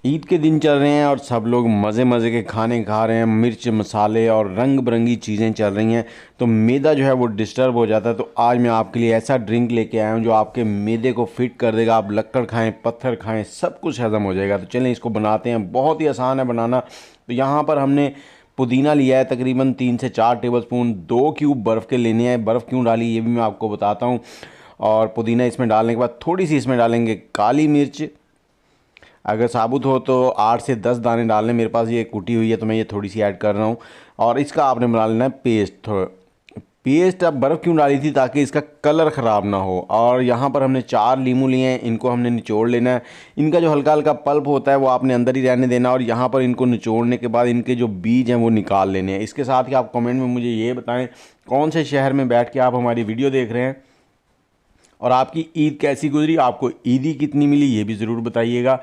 ईद के दिन चल रहे हैं और सब लोग मज़े मज़े के खाने खा रहे हैं, मिर्च मसाले और रंग बिरंगी चीज़ें चल रही हैं, तो मैदा जो है वो डिस्टर्ब हो जाता है। तो आज मैं आपके लिए ऐसा ड्रिंक लेके आया हूँ जो आपके मैदे को फिट कर देगा। आप लक्कड़ खाएं, पत्थर खाएं, सब कुछ हज़म हो जाएगा। तो चलें इसको बनाते हैं। बहुत ही आसान है बनाना। तो यहाँ पर हमने पुदीना लिया है तकरीबन 3 से 4 टेबल स्पून। 2 क्यूब बर्फ़ के लेने हैं। बर्फ़ क्यों डाली ये भी मैं आपको बताता हूँ। और पुदीना इसमें डालने के बाद थोड़ी सी इसमें डालेंगे काली मिर्च। अगर साबुत हो तो 8 से 10 दाने डालने, मेरे पास ये कुटी हुई है तो मैं ये थोड़ी सी ऐड कर रहा हूँ। और इसका आपने बना लेना है पेस्ट। पेस्ट अब बर्फ़ क्यों डाली थी, ताकि इसका कलर ख़राब ना हो। और यहाँ पर हमने 4 नींबू लिए हैं, इनको हमने निचोड़ लेना है। इनका जो हल्का हल्का पल्प होता है वो आपने अंदर ही रहने देना। और यहाँ पर इनको निचोड़ने के बाद इनके जो बीज हैं वो निकाल लेने हैं। इसके साथ ही आप कमेंट में मुझे ये बताएं कौन से शहर में बैठ के आप हमारी वीडियो देख रहे हैं और आपकी ईद कैसी गुजरी, आपको ईदी कितनी मिली ये भी ज़रूर बताइएगा।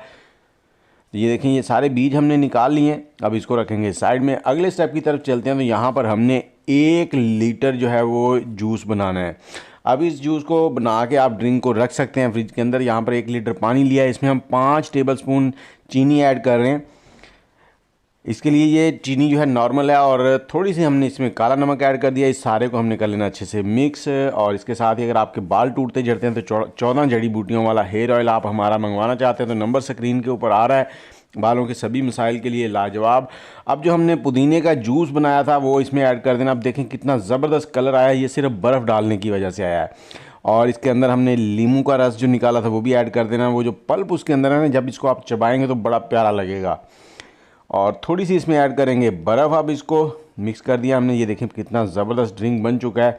तो ये देखें, ये सारे बीज हमने निकाल लिए हैं। अब इसको रखेंगे साइड में। अगले स्टेप की तरफ चलते हैं। तो यहाँ पर हमने 1 लीटर जो है वो जूस बनाना है। अब इस जूस को बना के आप ड्रिंक को रख सकते हैं फ्रिज के अंदर। यहाँ पर 1 लीटर पानी लिया है, इसमें हम 5 टेबल स्पून चीनी ऐड कर रहे हैं। इसके लिए ये चीनी जो है नॉर्मल है और थोड़ी सी हमने इसमें काला नमक ऐड कर दिया। इस सारे को हमने कर लेना अच्छे से मिक्स। और इसके साथ ही अगर आपके बाल टूटते झड़ते हैं तो 14 जड़ी बूटियों वाला हेयर ऑयल आप हमारा मंगवाना चाहते हैं तो नंबर स्क्रीन के ऊपर आ रहा है। बालों के सभी मसाइल के लिए लाजवाब। अब जो हमने पुदीने का जूस बनाया था वो इसमें ऐड कर देना। अब देखें कितना ज़बरदस्त कलर आया है, ये सिर्फ बर्फ़ डालने की वजह से आया है। और इसके अंदर हमने नींबू का रस जो निकाला था वो भी ऐड कर देना। वो जो पल्प उसके अंदर है ना, जब इसको आप चबाएंगे तो बड़ा प्यारा लगेगा। और थोड़ी सी इसमें ऐड करेंगे बर्फ़। अब इसको मिक्स कर दिया हमने। ये देखें कितना ज़बरदस्त ड्रिंक बन चुका है।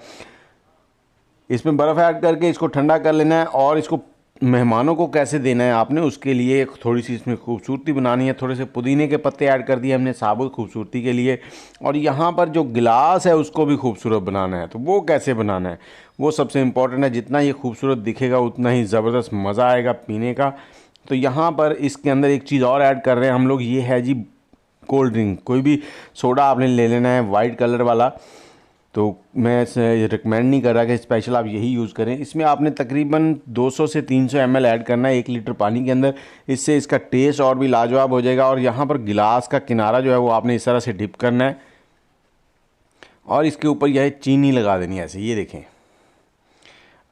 इसमें बर्फ़ ऐड करके इसको ठंडा कर लेना है। और इसको मेहमानों को कैसे देना है आपने, उसके लिए थोड़ी सी इसमें खूबसूरती बनानी है। थोड़े से पुदीने के पत्ते ऐड कर दिए हमने साबुत खूबसूरती के लिए। और यहाँ पर जो गिलास है उसको भी खूबसूरत बनाना है। तो वो कैसे बनाना है वो सबसे इम्पोर्टेंट है। जितना ये खूबसूरत दिखेगा उतना ही ज़बरदस्त मज़ा आएगा पीने का। तो यहाँ पर इसके अंदर एक चीज़ और ऐड कर रहे हैं हम लोग, ये है जी कोल्ड ड्रिंक। कोई भी सोडा आपने ले लेना है वाइट कलर वाला। तो मैं रिकमेंड नहीं कर रहा कि स्पेशल आप यही यूज़ करें। इसमें आपने तकरीबन 200 से 300 ml ऐड करना है 1 लीटर पानी के अंदर। इससे इसका टेस्ट और भी लाजवाब हो जाएगा। और यहाँ पर गिलास का किनारा जो है वो आपने इस तरह से डिप करना है और इसके ऊपर यह चीनी लगा देनी है ऐसे। ये देखें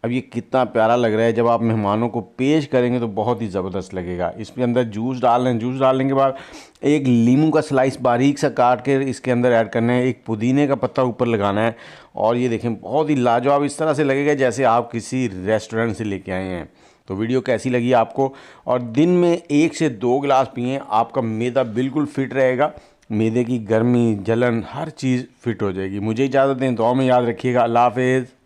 अब ये कितना प्यारा लग रहा है। जब आप मेहमानों को पेश करेंगे तो बहुत ही ज़बरदस्त लगेगा। इसके अंदर जूस डाल लें। जूस डालने के बाद एक नींबू का स्लाइस बारीक सा काट के इसके अंदर ऐड करना है। एक पुदीने का पत्ता ऊपर लगाना है। और ये देखें बहुत ही लाजवाब इस तरह से लगेगा जैसे आप किसी रेस्टोरेंट से लेके आए हैं। तो वीडियो कैसी लगी आपको। और दिन में 1 से 2 गिलास पिएँ, आपका मैदा बिल्कुल फिट रहेगा। मैदे की गर्मी, जलन, हर चीज़ फिट हो जाएगी। मुझे इजाज़त दें, दुआ में याद रखिएगा। अल्लाह हाफ़िज़।